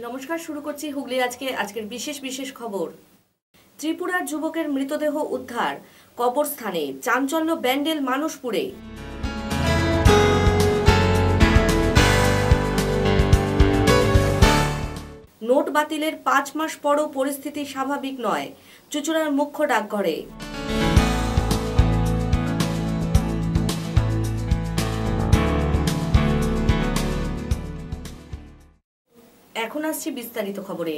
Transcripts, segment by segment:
নমস্কার, শুরু করছি হুগলি আজকের বিশেষ খবর। ত্রিপুরার যুবকের মৃতদেহ উদ্ধার, কবরস্থানে চাঞ্চল্য ব্যান্ডেল মানুষপুরে। নোট বাতিলের 5 মাস পরও পরিস্থিতি স্বাভাবিক নয়, চুঁচুড়ার মুখ্য ডাকঘরে। এখন আসছি বিস্তারিত খবরে।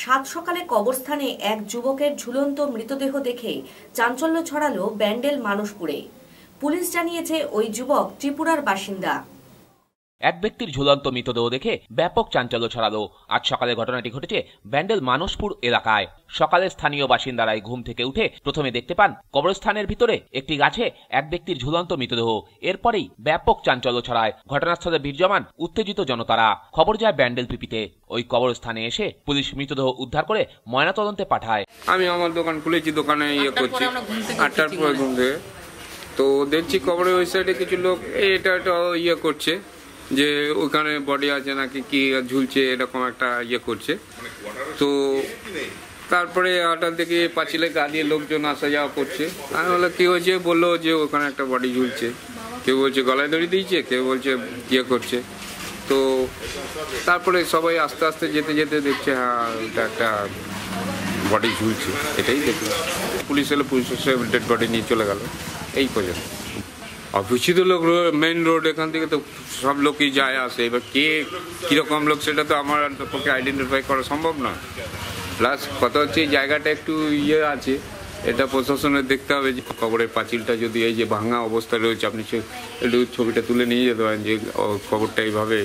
সাত সকালে কবরস্থানে এক যুবকের ঝুলন্ত মৃতদেহ দেখে চাঞ্চল্য ছড়ালো ব্যান্ডেল মানুষপুরে। পুলিশ জানিয়েছে ওই যুবক ত্রিপুরার বাসিন্দা। এক ব্যক্তির ঝুলন্ত মৃতদেহ দেখে ব্যাপক চাঞ্চল্য ছড়ালো। আজ সকালে ঘটনাটি ঘটেছে ব্যান্ডেল মানুষপুর এলাকায়। সকালে স্থানীয় বাসিন্দারাই ঘুম থেকে উঠে প্রথমে দেখতে পান কবরস্থানের ভিতরে একটি গাছে এক ব্যক্তির ঝুলন্ত মৃতদেহ। এরপরেই ব্যাপক চাঞ্চল্য ছড়ায়। ঘটনাস্থলে ভিড় জমান উত্তেজিত জনতারা। খবর যায় ব্যান্ডেল পিপিতে। ওই কবরস্থানে এসে পুলিশ মৃতদেহ উদ্ধার করে ময়নাতদন্তে পাঠায়। আমি আমার দোকান খুলেছি, দোকানে করছি 8টার পরে ঘুম থেকে, তো দেখছি কবরের ওই সাইডে কিছু লোক এটা করছে যে ওইখানে বডি আছে নাকি কি ঝুলছে, এরকম একটা করছে। তো তারপরে হঠাৎ দেখি পাঁচিলে গা দিয়ে লোকজন আসা যাওয়া করছে। আমি বললো কি হয়েছে, বললো যে ওখানে একটা বডি ঝুলছে। কেউ বলছে গলায় দড়ি দিয়েছে, কেউ বলছে করছে। তো তারপরে সবাই আস্তে আস্তে যেতে যেতে দেখছে হ্যাঁ এটা একটা বডি ঝুলছে, এটাই দেখলাম। পুলিশ এলো, পুলিশ এসে ডেড বডি নিয়ে চলে গেল। এই পর্যন্ত অপরিচিত লোক, মেইন রোড, এখান থেকে তো সব লোকই যায় আসে। এবার কে কীরকম লোক সেটা তো আমার পক্ষে আইডেন্টিফাই করা সম্ভব না। প্লাস কথা হচ্ছে এই জায়গাটা একটু আছে, এটা প্রশাসনের দেখতে হবে যে কবরের পাঁচিলটা যদি এই যে ভাঙা অবস্থায় রয়েছে, আপনি একটু ছবিটা তুলে নিয়ে যেতে পারেন যে কবরটা এইভাবে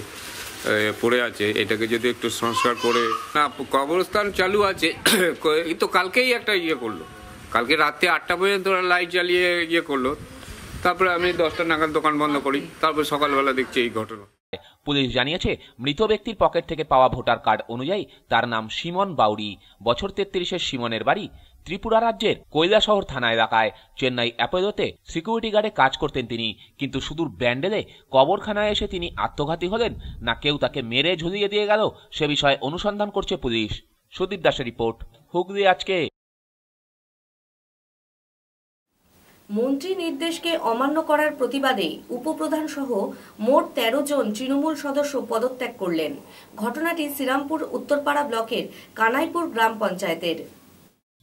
পড়ে আছে, এটাকে যদি একটু সংস্কার করে না। কবরস্থান চালু আছে, এই তো কালকেই একটা করলো, কালকে রাতে 8টা পর্যন্ত লাইট জ্বালিয়ে করলো। তারপরে আমি 10টা নাগাদ দোকান বন্ধ করি, তারপর সকালবেলা দেখছি এই ঘটনা। পুলিশ জানিয়েছে মৃত ব্যক্তির পকেট থেকে পাওয়া ভোটার কার্ড অনুযায়ী তার নাম সিমন বাউরি। বছর 33-এর সিমনের বাড়ি ত্রিপুরা রাজ্যের কৈলাসহর থানা এলাকায়। চেন্নাই অ্যাপোলোতে সিকিউরিটি গার্ডে কাজ করতেন তিনি। কিন্তু সুদূর ব্যান্ডেলে কবরখানায় এসে তিনি আত্মঘাতী হলেন না কেউ তাকে মেরে ঝুলিয়ে দিয়ে গেল, সে বিষয়ে অনুসন্ধান করছে পুলিশ। সুদীপ দাসের রিপোর্ট, হুগলি আজকে। মন্ত্রী নির্দেশকে অমান্য করার প্রতিবাদে উপপ্রধান সহ মোট 13 জন তৃণমূল সদস্য পদত্যাগ করলেন। ঘটনাটি শ্রীরামপুর উত্তরপাড়া ব্লকের কানাইপুর গ্রাম পঞ্চায়েতের।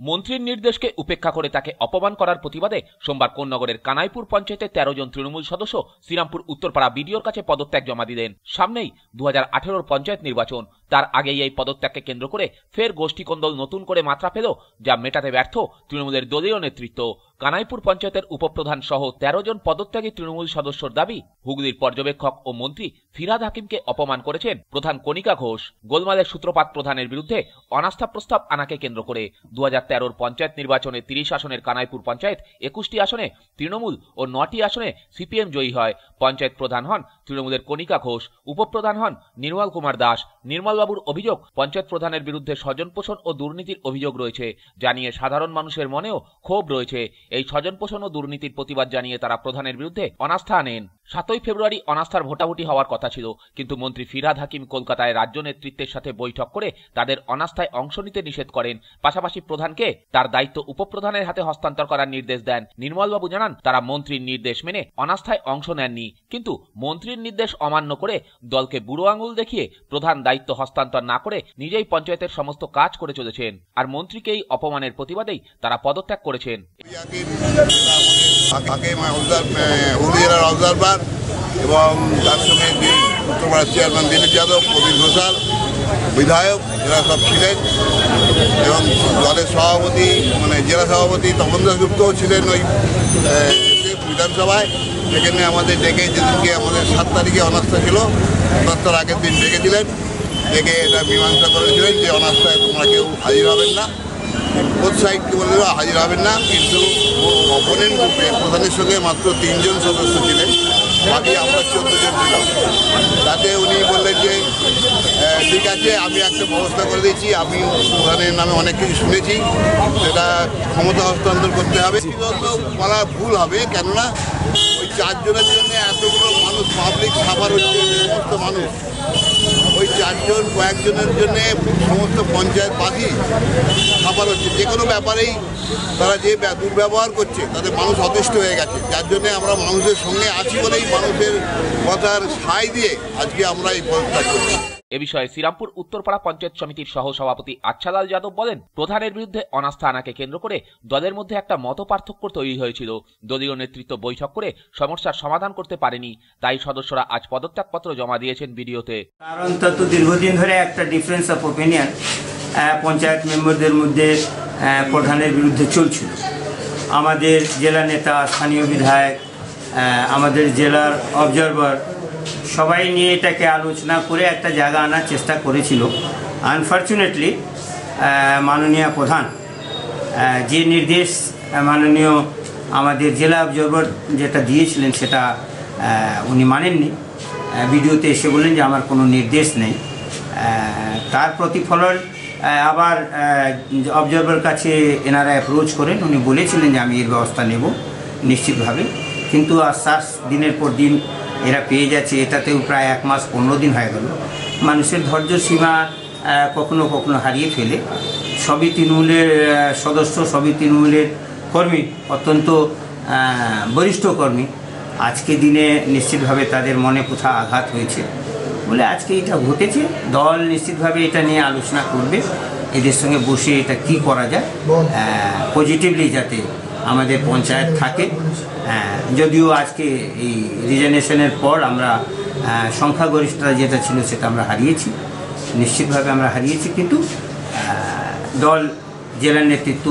মন্ত্রীর নির্দেশকে উপেক্ষা করে তাকে অপমান করার প্রতিবাদে সোমবার কোন্নগরের কানাইপুর পঞ্চায়েতের 13 জন তৃণমূল সদস্য শ্রীরামপুর উত্তরপাড়া বিডিওর কাছে পদত্যাগ জমা দিলেন। সামনেই 2018-র পঞ্চায়েত নির্বাচন। তার আগেই এই পদত্যাগকে কেন্দ্র করে ফের গোষ্ঠী কোন্দল নতুন করে মাত্রা পেল, যা মেটাতে ব্যর্থ তৃণমূলের দলীয় নেতৃত্ব। কানাইপুর পঞ্চায়েতের উপপ্রধান সহ 13 জন পদত্যাগী তৃণমূল সদস্যর দাবি, হুগলির পর্যবেক্ষক ও মন্ত্রী ফিরহাদ হাকিমকে অপমান করেছেন প্রধান কণিকা ঘোষ। গোলমালের সূত্রপাত প্রধানের বিরুদ্ধে অনাস্থা প্রস্তাব আনাকে কেন্দ্র করে। 2013-র পঞ্চায়েত নির্বাচনে 30 আসনের কানাইপুর পঞ্চায়েত 21টি আসনে তৃণমূল ও 9টি আসনে সিপিএম জয়ী হয়। পঞ্চায়েত প্রধান হন তৃণমূলের কণিকা ঘোষ, উপপ্রধান হন নির্মল কুমার দাস। নির্মলবাবুর অভিযোগ, পঞ্চায়েত প্রধানের বিরুদ্ধে স্বজনপোষণ ও দুর্নীতির অভিযোগ রয়েছে, জানিয়ে সাধারণ মানুষের মনেও ক্ষোভ রয়েছে। এই স্বজনপোষণ ও দুর্নীতির প্রতিবাদ জানিয়ে তারা প্রধানের বিরুদ্ধে অনাস্থা আনেন। 7ই ফেব্রুয়ারি অনাস্থার ভোটাভুটি হওয়ার কথা ছিল, কিন্তু মন্ত্রী ফিরহাদ হাকিম কলকাতায় রাজ্য নেতৃত্বের সাথে বৈঠক করে তাদের অনাস্থায় অংশ নিতে নিষেধ করেন। পাশাপাশি প্রধানকে তার দায়িত্ব উপপ্রধানের হাতে হস্তান্তর করার নির্দেশ দেন। নির্মলবাবু জানান, তারা মন্ত্রীর নির্দেশ মেনে অনাস্থায় অংশ নেননি, কিন্তু মন্ত্রীর নির্দেশ অমান্য করে দলকে বুড়ো আঙুল দেখিয়ে প্রধান দায়িত্ব হস্তান্তর না করে নিজেই পঞ্চায়েতের সমস্ত কাজ করে চলেছেন। আর মন্ত্রীকে এই অপমানের প্রতিবাদেই তারা পদত্যাগ করেছেন। এবং তার সঙ্গে উত্তরপাড়ার চেয়ারম্যান দিলীপ যাদব, প্রবীর ঘোষাল বিধায়ক, এরা সব ছিলেন। এবং দলের সভাপতি জেলা সভাপতি তপন দাসগুপ্তও ছিলেন ওই বিধানসভায়। সেখানে আমাদের ডেকে, যেদিনকে আমাদের 7 তারিখে অনাস্থা ছিল, অনাস্থার আগের দিন ডেকেছিলেন, ডেকে এটা মীমাংসা করেছিলেন যে অনাস্থায় তোমরা কেউ হাজির হবেন না, বোথ সাইডকে বলে দেওয়া হাজির হবেন না। কিন্তু অপোনেন্ট গ্রুপে প্রধানের সঙ্গে মাত্র 3 জন সদস্য ছিলেন, বাকি আমরা 14 জন ছিলাম। তাতে উনি বললেন যে ঠিক আছে, আমি একটা ব্যবস্থা করে দিয়েছি, আমি প্রধানের নামে অনেক কিছু শুনেছি, সেটা ক্ষমতা হস্তান্তর করতে হবে। বলা ভুল হবে, কেননা ওই 4 জনের জন্য এতগুলো মানুষ, পাবলিক সাফার হচ্ছে, সমস্ত মানুষ। ওই 4 জন কয়েকজনের জন্য সমস্ত পঞ্চায়েত বাদী খাবার হচ্ছে। যে কোনো ব্যাপারেই তারা যে দুর্ব্যবহার করছে তাতে মানুষ অতিষ্ঠ হয়ে গেছে, যার জন্য আমরা মানুষের সঙ্গে আছি বলেই মানুষের কথার সায় দিয়ে আজকে আমরা এই পদত্যাগ করছি। এ বিষয়ে শ্রীরামপুর উত্তরপাড়া পঞ্চায়েত সমিতির সহ সভাপতি আচ্ছালাল যাদব বলেন, প্রধানের বিরুদ্ধে অনাস্থা আনাকে কেন্দ্র করে দলের মধ্যে একটা মত পার্থক্য তৈরি হয়েছিল। দলীয় নেতৃত্ব বৈঠক করে সমস্যার সমাধান করতে পারেনি, তাই সদস্যরা আজ পদত্যাগপত্র জমা দিয়েছেন বিডিওতে। কারণ তত দীর্ঘদিন ধরে একটা ডিফারেন্স অফ ওপিনিয়ন পঞ্চায়েত মেম্বারদের মধ্যে প্রধানের বিরুদ্ধে চলছিল। আমাদের জেলা নেতা, স্থানীয় বিধায়ক, আমাদের জেলার অবজারভার সবাই নিয়ে এটাকে আলোচনা করে একটা জায়গা আনার চেষ্টা করেছিল। আনফর্চুনেটলি মাননীয় প্রধান যে নির্দেশ মাননীয় আমাদের জেলা অবজারভার যেটা দিয়েছিলেন সেটা উনি মানেননি। ভিডিওতে এসে বললেন যে আমার কোনো নির্দেশ নেই। তার প্রতিফলন আবার অবজারভার কাছে এনারা অ্যাপ্রোচ করেন। উনি বলেছিলেন যে আমি এর ব্যবস্থা নেব নিশ্চিতভাবে, কিন্তু আশ্বাস দিনের পর দিন এরা পেয়ে যাচ্ছে। এটাতেও প্রায় 1 মাস 15 দিন হয়ে গেল। মানুষের ধৈর্য সীমা কখনো কখনো হারিয়ে ফেলে। সবই তৃণমূলের সদস্য, সবই তৃণমূলের কর্মী, অত্যন্ত বরিষ্ঠ কর্মী। আজকে দিনে নিশ্চিতভাবে তাদের মনে কোথাও আঘাত হয়েছে বলে আজকে এটা ঘটেছে। দল নিশ্চিতভাবে এটা নিয়ে আলোচনা করবে, এদের সঙ্গে বসে এটা কি করা যায় পজিটিভলি যাতে আমাদের পঞ্চায়েত থাকে। যদিও আজকে এই রিজনেশনের পর আমরা সংখ্যাগরিষ্ঠতা যেটা ছিল সেটা আমরা হারিয়েছি, নিশ্চিতভাবে আমরা হারিয়েছি, কিন্তু দল জেলার নেতৃত্ব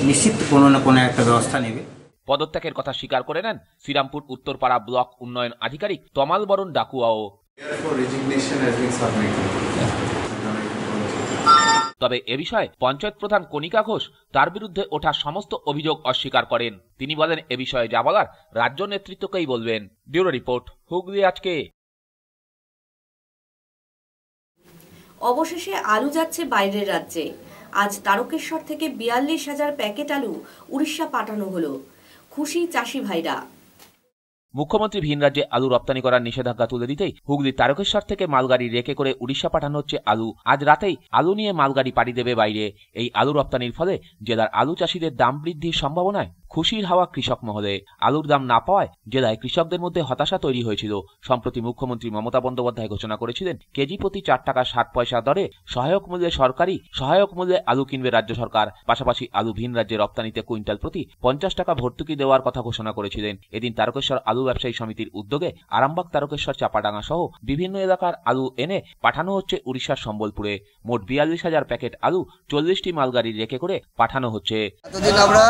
নিশ্চিত কোনো না কোনো একটা ব্যবস্থা নেবে। পদত্যাগের কথা স্বীকার করে নেন শ্রীরামপুর উত্তরপাড়া ব্লক উন্নয়ন আধিকারিক তমাল বরণ ডাকুয়াও। তবে এ বিষয়ে পঞ্চায়েত প্রধান কণিকা ঘোষ তার বিরুদ্ধে ওঠা সমস্ত অভিযোগ অস্বীকার করেন। তিনি বলেন, এ বিষয়ে যা বলার রাজ্য নেতৃত্বকেই বলবেন। ব্যুরো রিপোর্ট, হুগলি আজকে। অবশেষে আলু যাচ্ছে বাইরের রাজ্যে। আজ তারকেশ্বর থেকে 42,000 প্যাকেট আলু উড়িষ্যা পাঠানো হলো। খুশি চাষি ভাইরা। মুখ্যমন্ত্রী ভিন রাজ্যে আলু রপ্তানি করার নিষেধাজ্ঞা তুলে দিতেই হুগলি তারকেশ্বর থেকে মালগাড়ি রেকে করে উড়িষ্যা পাঠানো হচ্ছে আলু। আজ রাতেই আলু নিয়ে মালগাড়ি পাড়ি দেবে বাইরে। এই আলু রপ্তানির ফলে জেলার আলু চাষিদের দাম বৃদ্ধির সম্ভাবনায় খুশির হাওয়া কৃষক মহলে। আলুর দাম না পাওয়ায় জেলায় কৃষকদের মধ্যে হতাশা তৈরি হয়েছিল। সম্প্রতি মুখ্যমন্ত্রী মমতা বন্দ্যোপাধ্যায় ঘোষণা করেছিলেন, কেজি প্রতি 4 টাকা 60 পয়সা দরে সহায়ক মূল্যে সরকারি সহায়ক মূল্যে আলু কিনবে রাজ্য সরকার। পাশাপাশি আলু ভিন রাজ্যে রপ্তানিতে কুইন্টাল প্রতি 50 টাকা ভর্তুকি দেওয়ার কথা ঘোষণা করেছিলেন। এদিন তারকেশ্বর আলু ব্যবসায়ী সমিতির উদ্যোগে আরামবাগ, তারকেশ্বর, চাপাডাঙ্গা সহ বিভিন্ন এলাকার আলু এনে পাঠানো হচ্ছে উড়িষ্যার সম্বলপুরে। মোট 42,000 প্যাকেট আলু 40টি মালগাড়ি রেকে করে পাঠানো হচ্ছে। এতদিন আমরা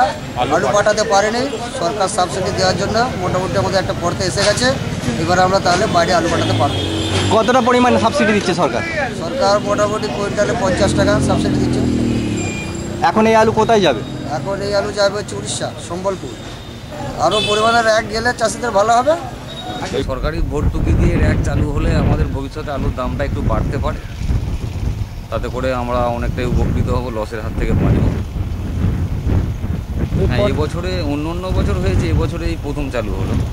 আলু পাঠাতে পারিনি, সরকার সাবসিডি দেওয়ার জন্য মোটামুটি আমাদের একটা পড়তে এসে গেছে। এবার আমরা তাহলে বাইরে আলু পাঠাতে পারবো। কতটা পরিমাণে সাবসিডি দিচ্ছে সরকার? সরকার মোটামুটি কুইন্টালে 50 টাকা সাবসিডি দিচ্ছে। এখন এই আলু কোথায় যাবে? এখন এই আলু যাবে হচ্ছে উড়িষ্যা, সম্বলপুর। আরও পরিমাণে র্যাক গেলে চাষিদের ভালো হবে। সরকারি ভর্তুকি দিয়ে র্যাক চালু হলে আমাদের ভবিষ্যতে আলুর দামটা একটু বাড়তে পারে, তাতে করে আমরা অনেকটাই উপকৃত হব, লসের হাত থেকে বাঁচব। হ্যাঁ, এবছরে অন্য বছর হয়েছে, এবছরে এই প্রথম চালু হলো না।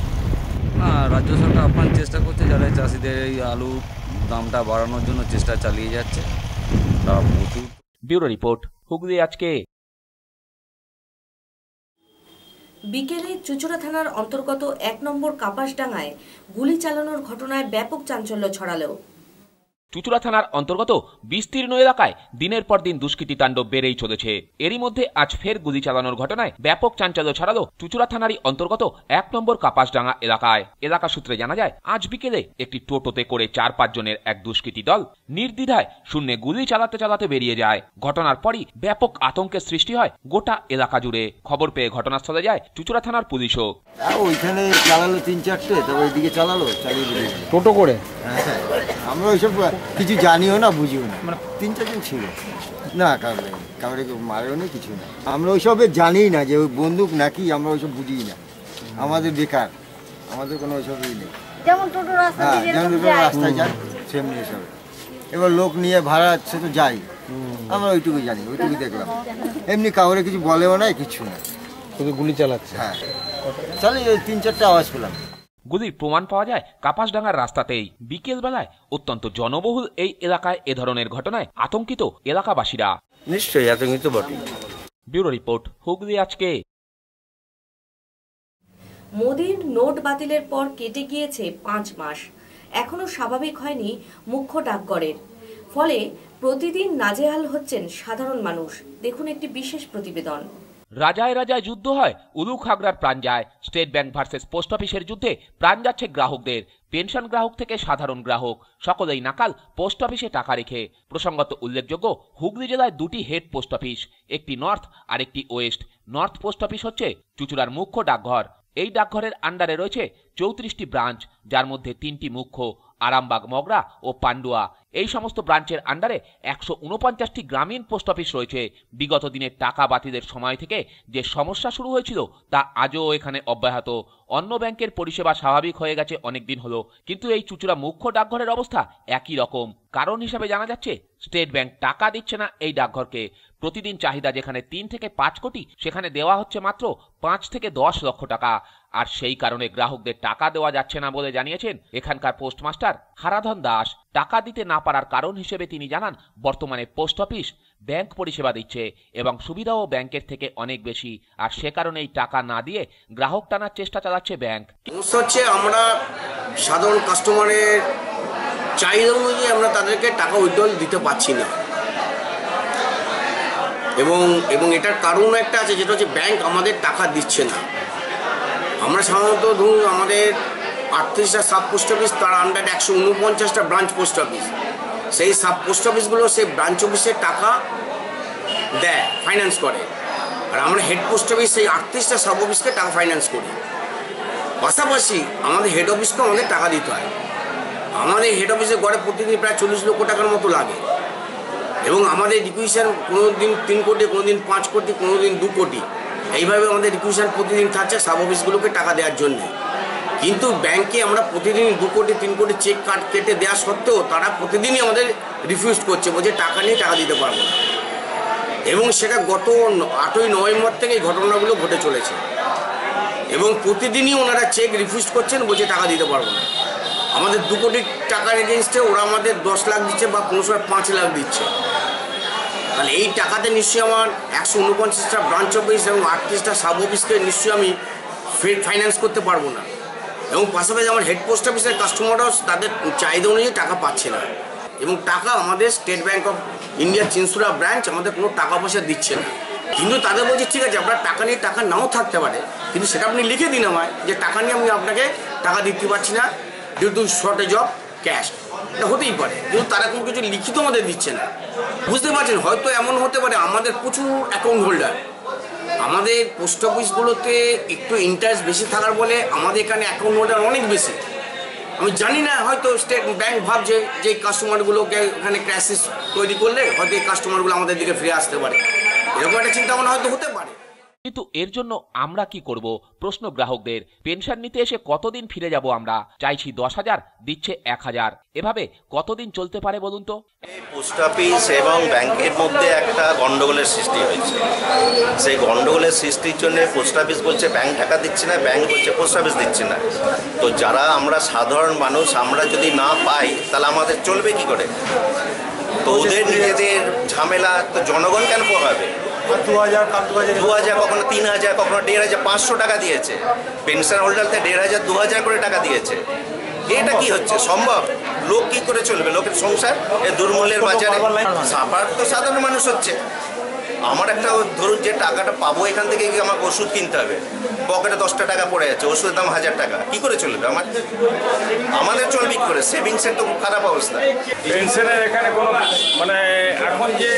রাজ্য সরকার আপ্রাণ চেষ্টা করছে, যারা চাষিদের এই আলু দামটা বাড়ানোর জন্য চেষ্টা চালিয়ে যাচ্ছে। তারা প্রচুর। ব্যুরো রিপোর্ট, হুগলি আজকে। বিকেলে চুঁচুড়া থানার অন্তর্গত 1 নম্বর কাপাসডাঙ্গায় গুলি চালানোর ঘটনায় ব্যাপক চাঞ্চল্য ছড়ালো। চুঁচুড়া থানার অন্তর্গত বিস্তীর্ণ এলাকায় দিনের পর দিন দুষ্কৃতী তাণ্ডব বেড়েই চলেছে। এরই মধ্যে আজ ফের গুলি চালানোর ঘটনায় ব্যাপক চাঞ্চল্য ছড়ালো চুঁচুড়া থানারই অন্তর্গত 1 নম্বর কাপাসডাঙ্গা এলাকায়। এলাকা সূত্রে জানা যায়, আজ বিকেলে একটি টোটোতে করে 4-5 জনের এক দুষ্কৃতী দল নির্দ্বিধায় শূন্যে গুলি চালাতে চালাতে বেরিয়ে যায়। ঘটনার পরই ব্যাপক আতঙ্কের সৃষ্টি হয় গোটা এলাকা জুড়ে। খবর পেয়ে ঘটনাস্থলে যায় চুঁচুড়া থানার পুলিশও। ওইখানে চালালো 3-4টে, তারপর এদিকে চালালো, চালিয়ে দিল টোটো করে। হ্যাঁ, আমরা ওইসব কিছু জানিও না, বুঝিও না। মানে 3-4 জন ছিল না, কাউরে মারেও নেই, কিছু না। আমরা ওইসবে জানি না যে ওই বন্দুক নাকি, আমরা ওইসব বুঝি না। আমাদের বেকার, আমাদের কোনো ওইসবই নেই। যেমন টোটো রাস্তায় যায় সেমনি এসব। এবার লোক নিয়ে ভাড়া সে তো যাই, আমরা ওইটুকুই জানি, ওইটুকুই দেখলাম। এমনি কাউরে কিছু বলেও না, কিছু না, শুধু গুলি চালাচ্ছে। হ্যাঁ, চালিয়ে 3-4টা আওয়াজ পেলাম। গুলির প্রমাণ পাওয়া যায় কাপাসডাঙ্গার রাস্তাতেই। বিকেল বেলায় অত্যন্ত জনবহুল এই এলাকায় এ ধরনের ঘটনায় আতঙ্কিত এলাকাবাসীরা। নিশ্চয়ই আতঙ্কিত বটে। ব্যুরো রিপোর্ট, হুগলি আজকে। মোদির নোট বাতিলের পর কেটে গিয়েছে 5 মাস, এখনো স্বাভাবিক হয়নি মুখ্য ডাকঘরের। ফলে প্রতিদিন নাজেহাল হচ্ছেন সাধারণ মানুষ। দেখুন একটি বিশেষ প্রতিবেদন। রাজায় রাজায় যুদ্ধ হয়, উলু খাগড়ার প্রাণ যায়। স্টেট ব্যাংক ভার্সেস পোস্ট অফিসের যুদ্ধে প্রাণ যাচ্ছে গ্রাহকদের। পেনশন গ্রাহক থেকে সাধারণ গ্রাহক সকলেই নাকাল পোস্ট অফিসে টাকা রেখে। প্রসঙ্গত উল্লেখযোগ্য, হুগলি জেলায় 2টি হেড পোস্ট অফিস, একটি নর্থ আর একটি ওয়েস্ট। নর্থ পোস্ট অফিস হচ্ছে চুঁচুড়ার মুখ্য ডাকঘর। এই ডাকঘরের আন্ডারে রয়েছে 34টি ব্রাঞ্চ, যার মধ্যে 3টি মুখ্য, আরামবাগ, মগরা ও পান্ডুয়া। এই সমস্ত ব্রাঞ্চের আন্ডারে 149টি গ্রামীণ পোস্ট অফিস রয়েছে। বিগত দিনের টাকা বাতিলের সময় থেকে যে সমস্যা শুরু হয়েছিল তা আজও এখানে অব্যাহত। অন্য ব্যাংকের পরিষেবা স্বাভাবিক হয়ে গেছে অনেকদিন হলো, কিন্তু এই চুঁচুড়া মুখ্য ডাকঘরের অবস্থা একই রকম। কারণ হিসাবে জানা যাচ্ছে স্টেট ব্যাংক টাকা দিচ্ছে না এই ডাকঘরকে। প্রতিদিন চাহিদা যেখানে 3 থেকে 5 কোটি, সেখানে দেওয়া হচ্ছে মাত্র 5 থেকে 10 লক্ষ টাকা। আর সেই কারণে গ্রাহকদের টাকা দেওয়া যাচ্ছে না বলে জানিয়েছেন এখানকার পোস্টমাস্টার হারাধন দাস। টাকা দিতে না পারার কারণ হিসেবে তিনি জানান, বর্তমানে পোস্ট অফিস ব্যাংক পরিষেবা দিচ্ছে এবং সুবিধাও ব্যাংকের থেকে অনেক বেশি, আর সে কারণেই টাকা না দিয়ে গ্রাহক টানার চেষ্টা চালাচ্ছে ব্যাংক। হচ্ছে আমরা সাধারণ কাস্টমারের চাহিদা অনুযায়ী আমরা তাদেরকে টাকা উইথড্রল দিতে পারছি না, এবং এটার কারণ একটা আছে, যেটা হচ্ছে ব্যাংক আমাদের টাকা দিচ্ছে না। আমরা সাধারণত ধরুন আমাদের 38টা সাব পোস্ট অফিস, তার আন্ডারে 149টা ব্রাঞ্চ পোস্ট অফিস। সেই সাব পোস্ট অফিসগুলো সেই ব্রাঞ্চ অফিসের টাকা দেয়, ফাইন্যান্স করে, আর আমরা হেড পোস্ট অফিস সেই 38টা সাব অফিসকে টাকা ফাইন্যান্স করি। পাশাপাশি আমাদের হেড অফিসকেও আমাদের টাকা দিতে হয়। আমাদের হেড অফিসে গড়ে প্রতিদিন প্রায় 40 লক্ষ টাকার মতো লাগে, এবং আমাদের রিকুইশন কোনো দিন 3 কোটি, কোনো দিন 5 কোটি, কোনো দিন 2 কোটি, এইভাবে আমাদের রিকুইশন প্রতিদিন থাকছে সাব অফিসগুলোকে টাকা দেওয়ার জন্য। কিন্তু ব্যাংকে আমরা প্রতিদিন 2 কোটি 3 কোটি চেক কাট কেটে দেওয়া সত্ত্বেও তারা প্রতিদিনই আমাদের রিফিউজ করছে, বলছে টাকা নিয়ে টাকা দিতে পারবো না। এবং সেটা গত 8ই নভেম্বর থেকে এই ঘটনাগুলো ঘটে চলেছে, এবং প্রতিদিনই ওনারা চেক রিফিউজ করছেন, বলছে টাকা দিতে পারবো না। আমাদের 2 কোটি টাকার এগেনস্টে ওরা আমাদের 10 লাখ দিচ্ছে বা কোনো সময় 5 লাখ দিচ্ছে। তাহলে এই টাকাতে নিশ্চয়ই আমার 149টা ব্রাঞ্চ অফিস এবং 38টা সাব অফিসকে নিশ্চয়ই আমি ফাইন্যান্স করতে পারবো না। এবং পাশাপাশি আমার হেড পোস্ট অফিসের কাস্টমাররাও তাদের চাহিদা অনুযায়ী টাকা পাচ্ছে না, এবং টাকা আমাদের স্টেট ব্যাংক অফ ইন্ডিয়ার চিনসুরা ব্রাঞ্চ আমাদের কোনো টাকা পয়সা দিচ্ছে না। কিন্তু তাদের বলছে ঠিক আছে, আপনার টাকা নিয়ে টাকা নাও থাকতে পারে, কিন্তু সেটা আপনি লিখে দিন আমায় যে টাকা নিয়ে আমি আপনাকে টাকা দিতে পারছি না due to shortage of cash. এটা হতেই পারে, কিন্তু তারা কোনো কিছু লিখিত আমাদের দিচ্ছে না। বুঝতে পারছেন, হয়তো এমন হতে পারে আমাদের প্রচুর অ্যাকাউন্ট হোল্ডার, আমাদের পোস্ট অফিসগুলোতে একটু ইন্টারেস্ট বেশি থাকার বলে আমাদের এখানে অ্যাকাউন্ট হোল্ডার অনেক বেশি। আমি জানি না, হয়তো স্টেট ব্যাংক ভাবছে যে কাস্টমারগুলোকে এখানে ক্রাইসিস তৈরি করলে হয়তো এই কাস্টমারগুলো আমাদের দিকে ফিরে আসতে পারে, এরকম একটা চিন্তা ভাবনা হয়তো হতে পারে। কিন্তু এর জন্য আমরা কি করব? প্রশ্ন গ্রাহকদের। পেনশন নিতে এসে কতদিন ফিরে যাব আমরা? চাইছি 10,000, দিচ্ছে 1,000। এভাবে কতদিন চলতে পারে বলুন তো? পোস্ট অফিস এবং ব্যাংকের মধ্যে একটা গন্ডগোলের সৃষ্টি হয়েছে। সেই গন্ডগোলের সৃষ্টির জন্য পোস্ট অফিস বলছে ব্যাংক টাকা দিচ্ছে না, ব্যাংক বলছে পোস্ট অফিস দিচ্ছে না। তো যারা আমরা সাধারণ মানুষ, আমরা যদি না পাই তাহলে আমাদের চলবে কি করে? তো ওদের নিজেদের ঝামেলা, তো জনগণ কেন পোহাবে? 2,000, কখনো 3,000, কখনো 1,500, 500 টাকা দিয়েছে। পেনশন হোল্ডারতে 1,500, 2,000 করে টাকা দিয়েছে। এটা কি হচ্ছে? সম্ভব? লোক কি করে চলবে? লোকের সংসার এই দুর্মূল্যের বাজারে সাফার তো সাধারণ মানুষ হচ্ছে। আমার একটা ধরুন যে টাকাটা পাবো এখান থেকে কি আমাকে ওষুধ কিনতে হবে, পকেটে 10টা টাকা পড়ে যাচ্ছে, ওষুধের দাম 1,000 টাকা, কি করে চলবে আমাদের চলবে কি করে? সেভিংসের তো খুব খারাপ অবস্থা। পেনশনের এখানে কোনো মানে এখন যে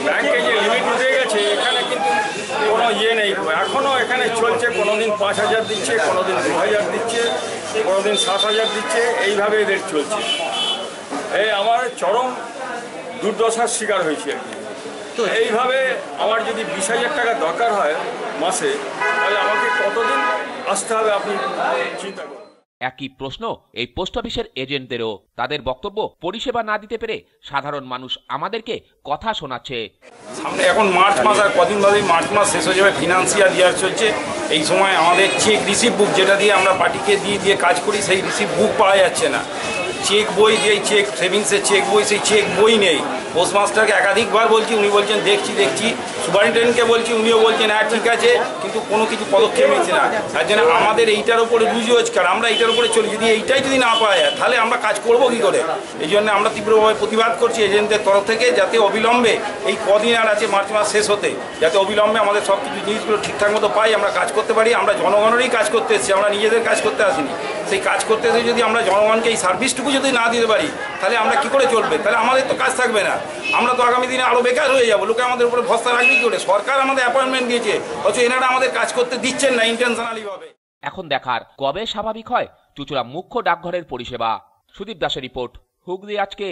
ব্যাংকে যে লিমিট উঠে গেছে, এখানে কিন্তু কোনো ইয়ে নেই। এখনও এখানে চলছে, কোনোদিন 5,000 দিচ্ছে, কোনোদিন 2,000 দিচ্ছে, কোনোদিন 7,000 দিচ্ছে, এইভাবে এদের চলছে। এই আমার চরম দুর্দশার শিকার হয়েছে আর কি। তো এইভাবে আমার যদি 20,000 টাকা দরকার হয় মাসে, তাহলে আমাকে কতদিন আসতে হবে আপনি চিন্তা করুন। একই প্রশ্ন এই পোস্ট অফিসের এজেন্টদেরও। তাদের বক্তব্য, পরিষেবা না দিতে পেরে সাধারণ মানুষ আমাদেরকে কথা শোনাচ্ছে। সামনে এখন মার্চ মাস, আর কদিন বাদেই মার্চ মাস শেষ হয়ে যাবে, ফিনান্সিয়াল ইয়ার চলছে। এই সময় আমাদের চেক রিসিভ বুক, যেটা দিয়ে আমরা পার্টিকে দিয়ে কাজ করি, সেই রিসিভ বুক পাওয়া যাচ্ছে না। চেক বই, যেই চেক সেভিংসের চেক বই, সেই চেক বই নেই। পোস্টমাস্টারকে একাধিকবার বলছি, উনি বলছেন দেখছি। সুপারিনটেন্ডেন্টকে বলছি, উনিও বলছেন হ্যাঁ ঠিক আছে, কিন্তু কোনো কিছু পদক্ষেপ নিচ্ছে না। তার জন্য আমাদের এইটার উপরে রোজগার, আমরা এইটার উপরে চলি। যদি এইটাই যদি না পাওয়া যায়, তাহলে আমরা কাজ করবো কী করে? এই জন্য আমরা তীব্রভাবে প্রতিবাদ করছি এজেন্টদের তরফ থেকে, যাতে অবিলম্বে এই কদিন আর আছে মার্চ মাস শেষ হতে, যাতে অবিলম্বে আমাদের সব কিছু জিনিসগুলো ঠিকঠাক মতো পাই, আমরা কাজ করতে পারি। আমরা জনগণেরই কাজ করতে এসেছি, আমরা নিজেদের কাজ করতে আসিনি। সেই কাজ করতে এসে যদি আমরা জনগণকে এই সার্ভিসটুকু যদি না দিতে পারি, তাহলে আমরা কি করে চলবে? তাহলে আমাদের তো কাজ থাকবে না, আমরা তো আগামী দিনে আরও বেকার হয়ে যাবো। লোকে আমাদের উপরে ভরসা রাখবে কি করে? সরকার আমাদের অ্যাপয়েন্টমেন্ট দিয়েছে, অথচ এনারা আমাদের কাজ করতে দিচ্ছেন না ইন্টেনশনালি ভাবে। এখন দেখার কবে স্বাভাবিক হয় চুঁচুড়া মুখ্য ডাকঘরের পরিষেবা। সুদীপ দাসের রিপোর্ট, হুগলি আজকে।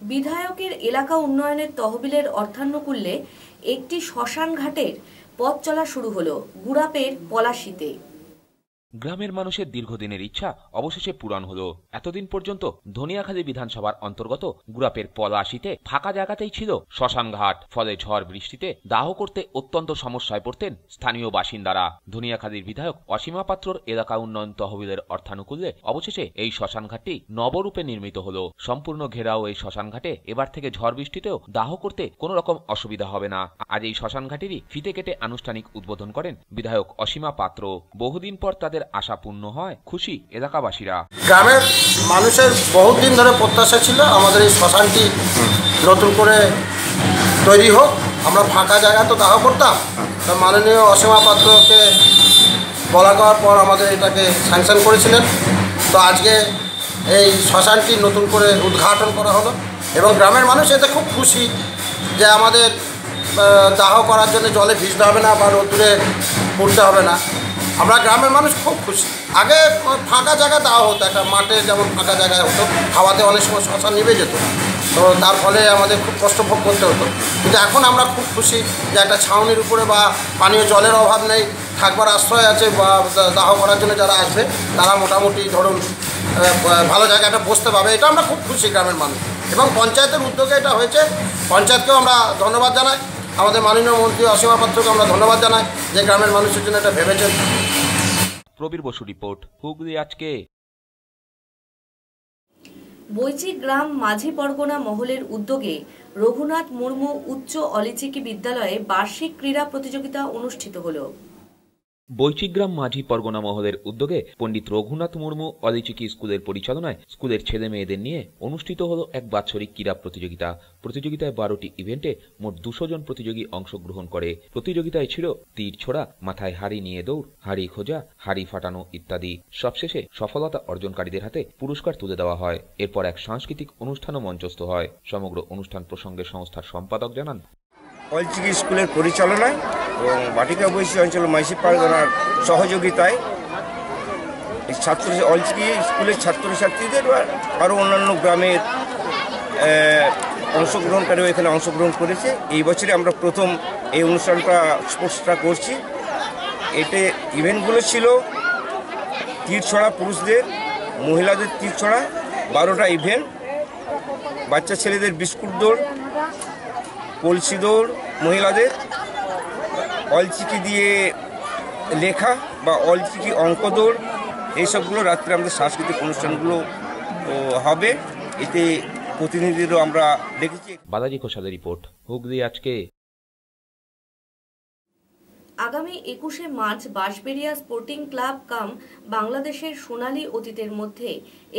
বিধায়কের এলাকা উন্নয়নের তহবিলের অর্থানুকূল্যে একটি শ্মশান ঘাটের পথ চলা শুরু হলো গুড়াপের পলাশীতে। গ্রামের মানুষের দীর্ঘদিনের ইচ্ছা অবশেষে পূরণ হলো। এতদিন পর্যন্ত ধনিয়াখালী বিধানসভার অন্তর্গত গুড়াপের পলাশীতে ফাঁকা জায়গাতেই ছিল শ্মশানঘাট। ফলে ঝড় বৃষ্টিতে দাহ করতে অত্যন্ত সমস্যায় পড়তেন স্থানীয় বাসিন্দারা। ধনিয়াখালীর বিধায়ক অসীমা পাত্রর এলাকা উন্নয়ন তহবিলের অর্থানুকূল্যে অবশেষে এই শ্মশানঘাটটি নবরূপে নির্মিত হলো। সম্পূর্ণ ঘেরাও এই শ্মশানঘাটে এবার থেকে ঝড় বৃষ্টিতেও দাহ করতে কোনো রকম অসুবিধা হবে না। আজ এই শ্মশানঘাটেরই ফিতে কেটে আনুষ্ঠানিক উদ্বোধন করেন বিধায়ক অসীমা পাত্র। বহুদিন পর তাদের আশা পূর্ণ হয়, খুশি এলাকাবাসীরা। গ্রামের মানুষের বহুদিন ধরে প্রত্যাশা ছিল আমাদের এই শ্মশানটি নতুন করে তৈরি হোক। আমরা ফাঁকা জায়গা তো দাহ করতাম, তো মাননীয় অসীমা পাত্রকে বলা করার পর আমাদের এটাকে স্যাংশন করেছিলেন। তো আজকে এই শ্মশানটি নতুন করে উদ্ঘাটন করা হলো এবং গ্রামের মানুষ এতে খুব খুশি যে আমাদের দাহ করার জন্য জলে ভিজতে হবে না বা রোদ্দুরে পড়তে হবে না। আমরা গ্রামের মানুষ খুব খুশি। আগে ফাঁকা জায়গা দেওয়া হতো, একটা মাঠে যেমন ফাঁকা জায়গায় হতো, হাওয়াতে অনেক সময় শ্মশান নিভে যেত, তো তার ফলে আমাদের খুব কষ্ট ভোগ করতে হতো। কিন্তু এখন আমরা খুব খুশি যে একটা ছাউনির উপরে বা পানীয় জলের অভাব নেই, থাকবার আশ্রয় আছে, বা দাহ করার জন্য যারা আসবে তারা মোটামুটি ধরুন ভালো জায়গাটা বসতে পাবে। এটা আমরা খুব খুশি গ্রামের মানুষ, এবং পঞ্চায়েতের উদ্যোগে এটা হয়েছে। পঞ্চায়েতকেও আমরা ধন্যবাদ জানাই, আমাদের মাননীয় মন্ত্রী অসীমা পাত্রকে আমরা ধন্যবাদ জানাই যে গ্রামের মানুষের জন্য এটা ভেবেছেন। প্রবীর বসু রিপোর্ট, হুগলি আজকে। বৈচি গ্রাম মাঝি পরগনা মহলের উদ্যোগে রঘুনাথ মুর্মু উচ্চ অলিচিকি বিদ্যালয়ে বার্ষিক ক্রীড়া প্রতিযোগিতা অনুষ্ঠিত হলো। বৈচিগ্রাম মাঝি পরগনা মহলের উদ্যোগে পণ্ডিত রঘুনাথ মুর্মু অলিচিকি স্কুলের পরিচালনায় স্কুলের ছেলে মেয়েদের নিয়ে অনুষ্ঠিত হলো এক বাৎসরিক ক্রীড়া প্রতিযোগিতা। প্রতিযোগিতায় 12টি ইভেন্টে মোট 200 জন প্রতিযোগী অংশগ্রহণ করে। প্রতিযোগিতায় ছিল তীর ছোড়া, মাথায় হাড়ি নিয়ে দৌড়, হাড়ি খোঁজা, হাড়ি ফাটানো ইত্যাদি। সবশেষে সফলতা অর্জনকারীদের হাতে পুরস্কার তুলে দেওয়া হয়। এরপর এক সাংস্কৃতিক অনুষ্ঠানও মঞ্চস্থ হয়। সমগ্র অনুষ্ঠান প্রসঙ্গে সংস্থার সম্পাদক জানান, অলিচিকি স্কুলের পরিচালনায় এবং বাটিকা বৈশী অঞ্চল মাঝি পরগনার সহযোগিতায় অলিচিকি স্কুলের ছাত্রছাত্রীদের আরও অন্যান্য গ্রামের অংশগ্রহণকারীও এখানে অংশগ্রহণ করেছে। এই বছরে আমরা প্রথম এই অনুষ্ঠানটা স্পোর্টসটা করছি। এতে ইভেন্টগুলো ছিল তীর ছড়া পুরুষদের, মহিলাদের তীর ছড়া 12টা ইভেন্ট, বাচ্চা ছেলেদের বিস্কুট দৌড়, কলসি দৌড় মহিলাদের, অলিচিকি দিয়ে লেখা বা অলিচিকি অঙ্ক দৌড়, এইসবগুলো রাত্রে আমাদের সাংস্কৃতিক অনুষ্ঠানগুলো হবে। এতে প্রতিনিধিদেরও আমরা দেখেছি। বালাজি ঘোষালের রিপোর্ট, হুগলি আজকে। আগামী 21শে মার্চ বাঁশবেড়িয়া স্পোর্টিং ক্লাব কাম বাংলাদেশের সোনালী অতীতের মধ্যে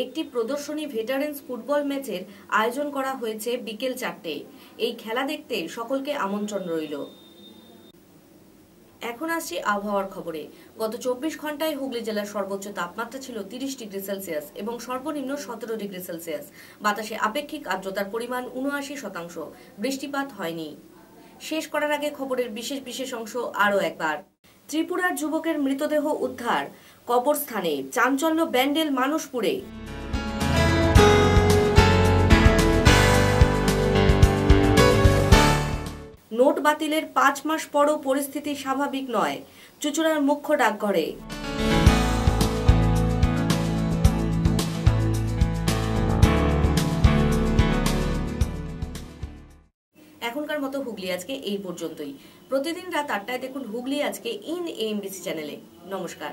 একটি প্রদর্শনী ভেটারেন্স ফুটবল ম্যাচের আয়োজন করা হয়েছে বিকেল 4টায়। এই খেলা দেখতে সকলকে আমন্ত্রণ রইল। এখন আসছি আবহাওয়ার খবরে। গত 24 ঘন্টায় হুগলি জেলার সর্বোচ্চ তাপমাত্রা ছিল 30 ডিগ্রি সেলসিয়াস এবং সর্বনিম্ন 17 ডিগ্রি সেলসিয়াস। বাতাসে আপেক্ষিক আর্দ্রতার পরিমাণ 79%। বৃষ্টিপাত হয়নি। শেষ করার আগে খবরের বিশেষ অংশ আরও একবার। ত্রিপুরার যুবকের মৃতদেহ উদ্ধার, কবরস্থানে চাঞ্চল্য ব্যান্ডেল মানসপুরে। নোট বাতিলের 5 মাস পরও পরিস্থিতি স্বাভাবিক নয়, চুঁচুড়ার মুখ্য ডাকঘরে। এখনকার মতো হুগলি আজকে এই পর্যন্তই। প্রতিদিন রাত 8টায় দেখুন হুগলি আজকে ইন এএমবিসি চ্যানেলে। নমস্কার।